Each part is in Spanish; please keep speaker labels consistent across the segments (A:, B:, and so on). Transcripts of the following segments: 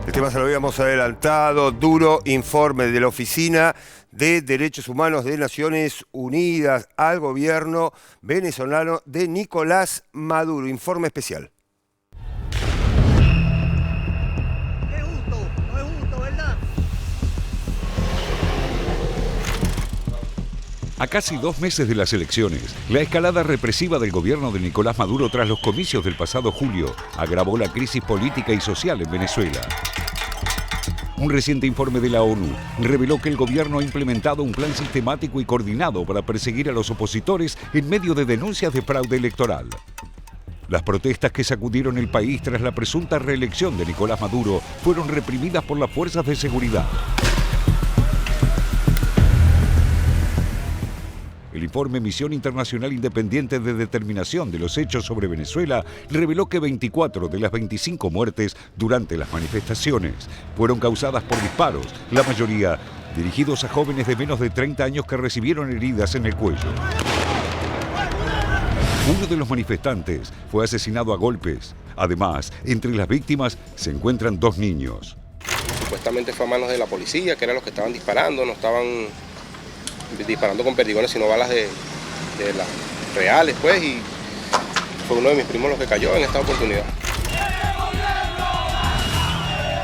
A: El tema se lo habíamos adelantado, duro informe de la Oficina de Derechos Humanos de Naciones Unidas al gobierno venezolano de Nicolás Maduro. Informe especial.
B: Es justo, no es justo, ¿verdad?
C: A casi 2 meses de las elecciones, la escalada represiva del gobierno de Nicolás Maduro tras los comicios del pasado julio agravó la crisis política y social en Venezuela. Un reciente informe de la ONU reveló que el gobierno ha implementado un plan sistemático y coordinado para perseguir a los opositores en medio de denuncias de fraude electoral. Las protestas que sacudieron el país tras la presunta reelección de Nicolás Maduro fueron reprimidas por las fuerzas de seguridad. El informe Misión Internacional Independiente de Determinación de los Hechos sobre Venezuela reveló que 24 de las 25 muertes durante las manifestaciones fueron causadas por disparos, la mayoría dirigidos a jóvenes de menos de 30 años que recibieron heridas en el cuello. Uno de los manifestantes fue asesinado a golpes. Además, entre las víctimas se encuentran 2 niños.
D: Supuestamente fue a manos de la policía, que eran los que estaban disparando, no estaban disparando con perdigones, sino balas de las reales, pues, y fue uno de mis primos los que cayó en esta oportunidad.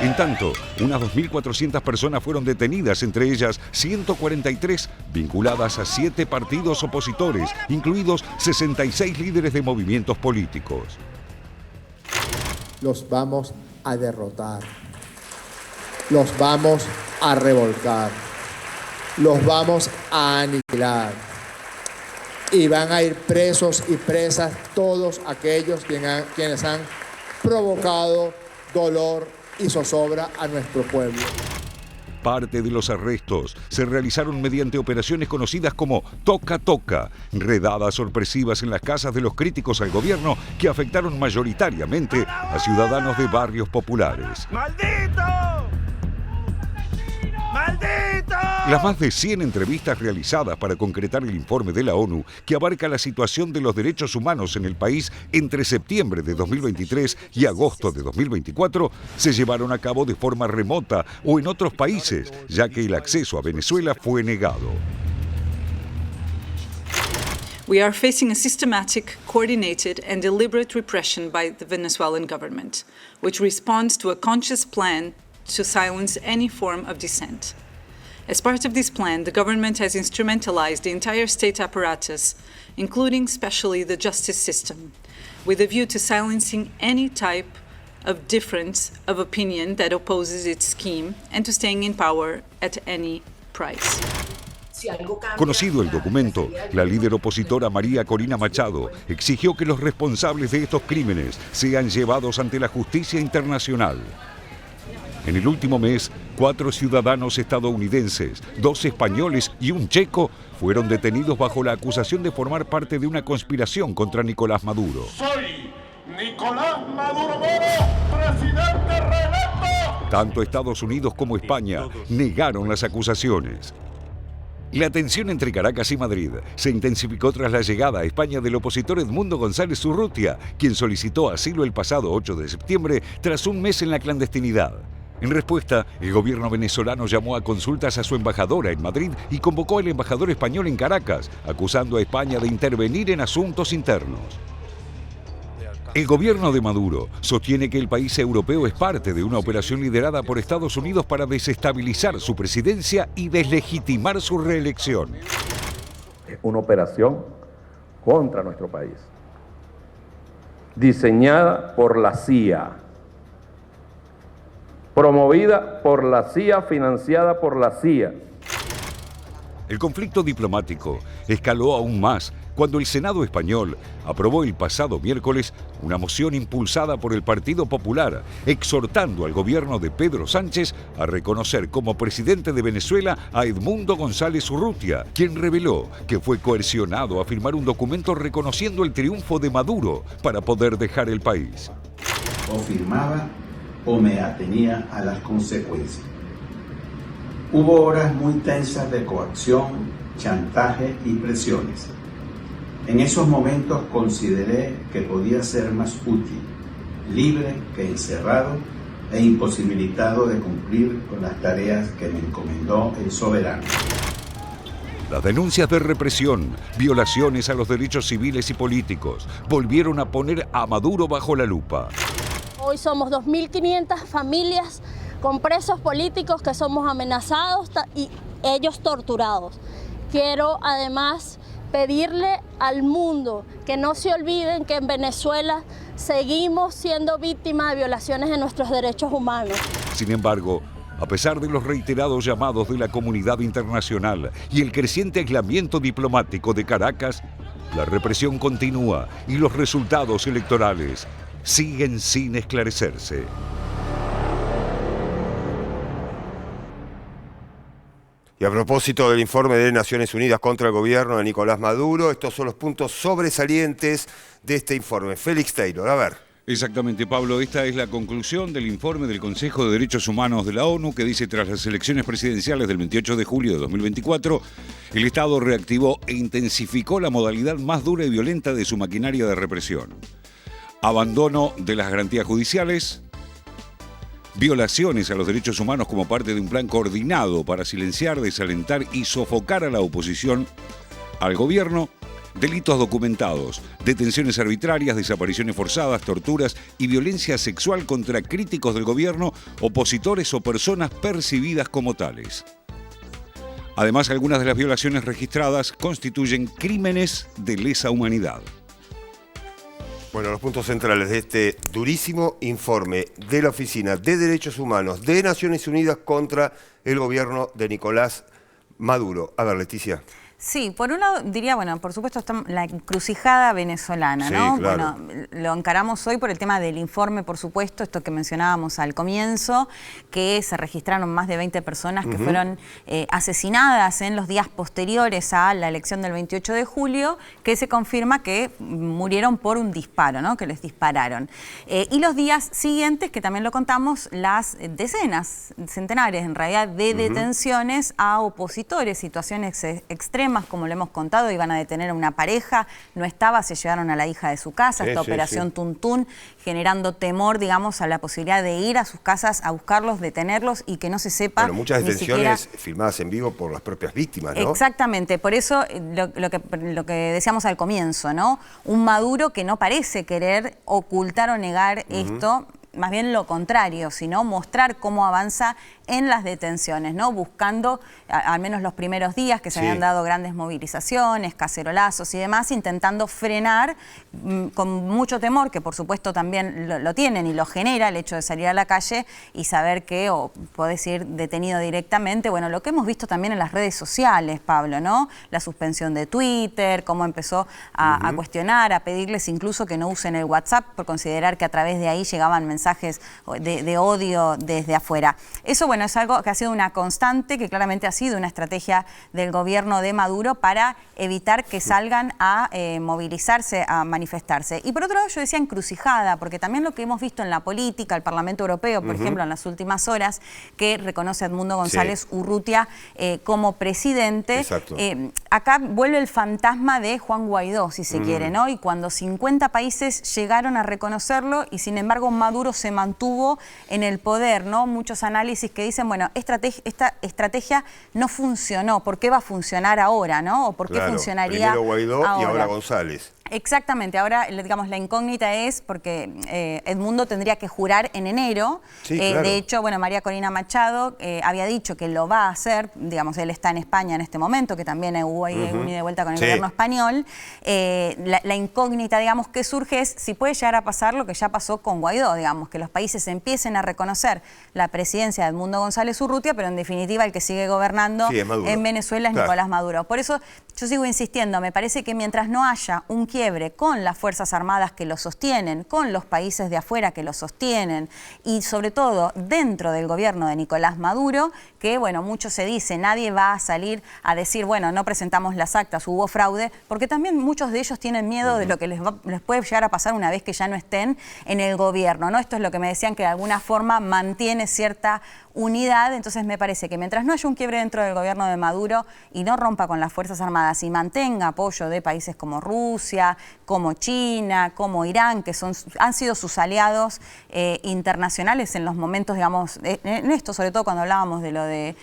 C: En tanto, unas 2.400 personas fueron detenidas, entre ellas 143 vinculadas a 7 partidos opositores, incluidos 66 líderes de movimientos políticos.
E: Los vamos a derrotar, los vamos a revolcar, los vamos a aniquilar y van a ir presos y presas todos aquellos quienes han provocado dolor y zozobra a nuestro pueblo.
C: Parte de los arrestos se realizaron mediante operaciones conocidas como toca-toca, redadas sorpresivas en las casas de los críticos al gobierno que afectaron mayoritariamente a ciudadanos de barrios populares.
B: ¡Maldito! ¡Maldito!
C: Las más de 100 entrevistas realizadas para concretar el informe de la ONU que abarca la situación de los derechos humanos en el país entre septiembre de 2023 y agosto de 2024 se llevaron a cabo de forma remota o en otros países, ya que el acceso a Venezuela fue negado.
F: We are facing a systematic, coordinated and deliberate repression by the Venezuelan government, which responds to a conscious plan to silence any form of dissent. As part of this plan, the government has instrumentalized the entire state apparatus, including especially the justice system, with a view to silencing any type of difference of opinion that opposes its scheme and to staying in power at any price.
C: Conocido el documento, la líder opositora María Corina Machado exigió que los responsables de estos crímenes sean llevados ante la justicia internacional. En el último mes, 4 ciudadanos estadounidenses, 2 españoles y un checo fueron detenidos bajo la acusación de formar parte de una conspiración contra Nicolás Maduro.
G: Soy Nicolás Maduro Moro, presidente reelecto.
C: Tanto Estados Unidos como España negaron las acusaciones. La tensión entre Caracas y Madrid se intensificó tras la llegada a España del opositor Edmundo González Urrutia, quien solicitó asilo el pasado 8 de septiembre tras un mes en la clandestinidad. En respuesta, el gobierno venezolano llamó a consultas a su embajadora en Madrid y convocó al embajador español en Caracas, acusando a España de intervenir en asuntos internos. El gobierno de Maduro sostiene que el país europeo es parte de una operación liderada por Estados Unidos para desestabilizar su presidencia y deslegitimar su reelección.
H: Es una operación contra nuestro país, diseñada por la CIA, promovida por la CIA, financiada por la CIA.
C: El conflicto diplomático escaló aún más cuando el Senado español aprobó el pasado miércoles una moción impulsada por el Partido Popular, exhortando al gobierno de Pedro Sánchez a reconocer como presidente de Venezuela a Edmundo González Urrutia, quien reveló que fue coercionado a firmar un documento reconociendo el triunfo de Maduro para poder dejar el país.
I: O firmaba o me atenía a las consecuencias. Hubo horas muy tensas de coacción, chantaje y presiones. En esos momentos consideré que podía ser más útil, libre que encerrado, e imposibilitado de cumplir con las tareas que me encomendó el soberano.
C: Las denuncias de represión, violaciones a los derechos civiles y políticos, volvieron a poner a Maduro bajo la lupa.
J: Hoy somos 2.500 familias con presos políticos que somos amenazados y ellos torturados. Quiero además pedirle al mundo que no se olviden que en Venezuela seguimos siendo víctimas de violaciones de nuestros derechos humanos.
C: Sin embargo, a pesar de los reiterados llamados de la comunidad internacional y el creciente aislamiento diplomático de Caracas, la represión continúa y los resultados electorales siguen sin esclarecerse.
A: Y a propósito del informe de Naciones Unidas contra el gobierno de Nicolás Maduro, estos son los puntos sobresalientes de este informe. Félix Taylor, a ver.
C: Exactamente, Pablo. Esta es la conclusión del informe del Consejo de Derechos Humanos de la ONU que dice: tras las elecciones presidenciales del 28 de julio de 2024, el Estado reactivó e intensificó la modalidad más dura y violenta de su maquinaria de represión. Abandono de las garantías judiciales, violaciones a los derechos humanos como parte de un plan coordinado para silenciar, desalentar y sofocar a la oposición al gobierno, delitos documentados, detenciones arbitrarias, desapariciones forzadas, torturas y violencia sexual contra críticos del gobierno, opositores o personas percibidas como tales. Además, algunas de las violaciones registradas constituyen crímenes de lesa humanidad.
A: Bueno, los puntos centrales de este durísimo informe de la Oficina de Derechos Humanos de Naciones Unidas contra el gobierno de Nicolás Maduro. A ver, Leticia.
K: Sí, por un lado diría, bueno, por supuesto está la encrucijada venezolana, ¿no?
A: Sí, claro.
K: Bueno, lo encaramos hoy por el tema del informe, por supuesto, esto que mencionábamos al comienzo, que se registraron más de 20 personas que fueron asesinadas en los días posteriores a la elección del 28 de julio, que se confirma que murieron por un disparo, ¿no? Que les dispararon. Y los días siguientes, que también lo contamos, las decenas, centenares en realidad, de detenciones a opositores, situaciones extremas, como lo hemos contado, iban a detener a una pareja, no estaba, se llevaron a la hija de su casa, esta operación Tuntún, generando temor, digamos, a la posibilidad de ir a sus casas a buscarlos, detenerlos y que no se sepa.
A: Bueno, muchas detenciones filmadas en vivo por las propias víctimas, ¿no?
K: Exactamente, por eso lo que decíamos al comienzo, ¿no? Un Maduro que no parece querer ocultar o negar esto, más bien lo contrario, sino mostrar cómo avanza en las detenciones, ¿no? Buscando, al menos los primeros días que se habían dado grandes movilizaciones, cacerolazos y demás, intentando frenar con mucho temor, que por supuesto también lo tienen y lo genera el hecho de salir a la calle y saber que, o podés ir detenido directamente, bueno, lo que hemos visto también en las redes sociales, Pablo, ¿no? La suspensión de Twitter, cómo empezó a cuestionar, a pedirles incluso que no usen el WhatsApp por considerar que a través de ahí llegaban mensajes de odio desde afuera. Eso, bueno, es algo que ha sido una constante, que claramente ha sido una estrategia del gobierno de Maduro para evitar que salgan a movilizarse, a manifestarse. Y por otro lado, yo decía encrucijada, porque también lo que hemos visto en la política, el Parlamento Europeo, por ejemplo, en las últimas horas, que reconoce a Edmundo González Urrutia como presidente, acá vuelve el fantasma de Juan Guaidó, si se quiere, ¿no? Y cuando 50 países llegaron a reconocerlo y sin embargo Maduro se mantuvo en el poder, ¿no? Muchos análisis que dicen, bueno, esta estrategia no funcionó, ¿por qué va a funcionar ahora, no? ¿O por qué funcionaría
A: primero Guaidó
K: ahora?
A: Y ahora González.
K: Exactamente, ahora digamos la incógnita es porque Edmundo tendría que jurar en enero, de hecho, bueno, María Corina Machado había dicho que lo va a hacer, digamos, él está en España en este momento, que también hubo ahí un ida y vuelta con el gobierno español, la incógnita, digamos, que surge es si puede llegar a pasar lo que ya pasó con Guaidó, digamos, que los países empiecen a reconocer la presidencia de Edmundo González Urrutia, pero en definitiva el que sigue gobernando en Venezuela es Nicolás Maduro. Por eso yo sigo insistiendo, me parece que mientras no haya un quiebre con las Fuerzas Armadas que lo sostienen, con los países de afuera que lo sostienen y sobre todo dentro del gobierno de Nicolás Maduro, que bueno, mucho se dice, nadie va a salir a decir, bueno, no presentamos las actas, hubo fraude, porque también muchos de ellos tienen miedo de lo que les puede llegar a pasar una vez que ya no estén en el gobierno, ¿no? Esto es lo que me decían que de alguna forma mantiene cierta unidad, entonces me parece que mientras no haya un quiebre dentro del gobierno de Maduro y no rompa con las Fuerzas Armadas y mantenga apoyo de países como Rusia, Rusia, como China, como Irán, que han sido sus aliados internacionales en los momentos, digamos, en esto, sobre todo cuando hablábamos de lo de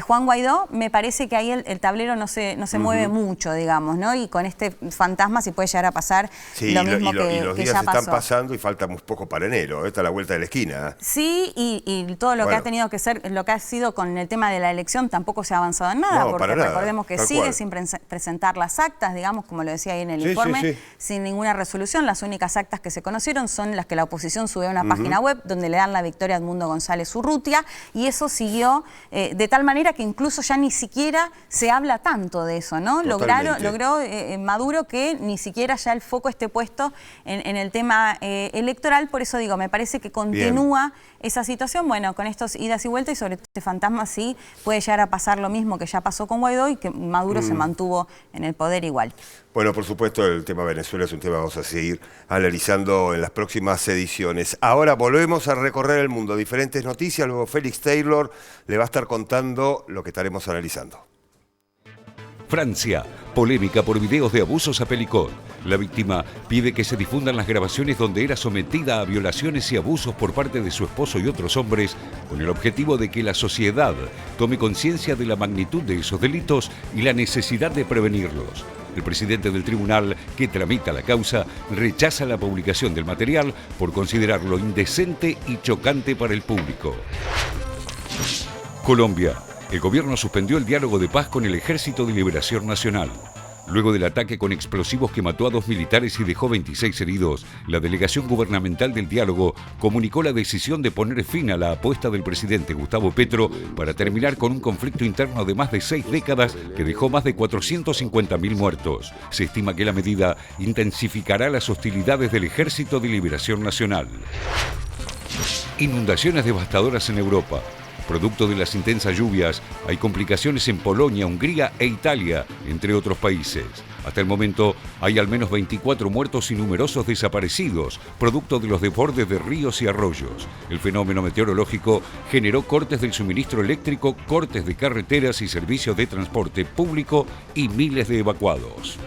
K: Juan Guaidó, me parece que ahí el tablero no se mueve mucho, digamos, ¿no? Y con este fantasma sí puede llegar a pasar lo mismo que
A: los días
K: ya pasó.
A: están pasando y falta muy poco para enero, está a la vuelta de la esquina.
K: Sí, y todo lo que ha tenido que ser, lo que ha sido con el tema de la elección tampoco se ha avanzado en nada, porque recordemos que sigue sin presentar las actas, digamos, como lo decía ahí en el informe, sin ninguna resolución. Las únicas actas que se conocieron son las que la oposición subió a una página web donde le dan la victoria a Edmundo González Urrutia, y eso siguió de tal manera que incluso ya ni siquiera se habla tanto de eso, ¿no? Logró Maduro que ni siquiera ya el foco esté puesto en el tema electoral. Por eso digo, me parece que continúa esa situación, bueno, con estos idas y vueltas, y sobre este fantasma sí puede llegar a pasar lo mismo que ya pasó con Guaidó y que Maduro se mantuvo en el poder igual.
A: Bueno, por supuesto, el tema Venezuela es un tema que vamos a seguir analizando en las próximas ediciones. Ahora volvemos a recorrer el mundo, diferentes noticias, luego Félix Taylor le va a estar contando lo que estaremos analizando.
C: Francia, polémica por videos de abusos a Pelicot. La víctima pide que se difundan las grabaciones donde era sometida a violaciones y abusos por parte de su esposo y otros hombres, con el objetivo de que la sociedad tome conciencia de la magnitud de esos delitos y la necesidad de prevenirlos. El presidente del tribunal que tramita la causa rechaza la publicación del material por considerarlo indecente y chocante para el público. Colombia. El gobierno suspendió el diálogo de paz con el Ejército de Liberación Nacional. Luego del ataque con explosivos que mató a 2 militares y dejó 26 heridos, la delegación gubernamental del diálogo comunicó la decisión de poner fin a la apuesta del presidente Gustavo Petro para terminar con un conflicto interno de más de 6 décadas que dejó más de 450.000 muertos. Se estima que la medida intensificará las hostilidades del Ejército de Liberación Nacional. Inundaciones devastadoras en Europa. Producto de las intensas lluvias, hay complicaciones en Polonia, Hungría e Italia, entre otros países. Hasta el momento hay al menos 24 muertos y numerosos desaparecidos, producto de los desbordes de ríos y arroyos. El fenómeno meteorológico generó cortes del suministro eléctrico, cortes de carreteras y servicios de transporte público y miles de evacuados.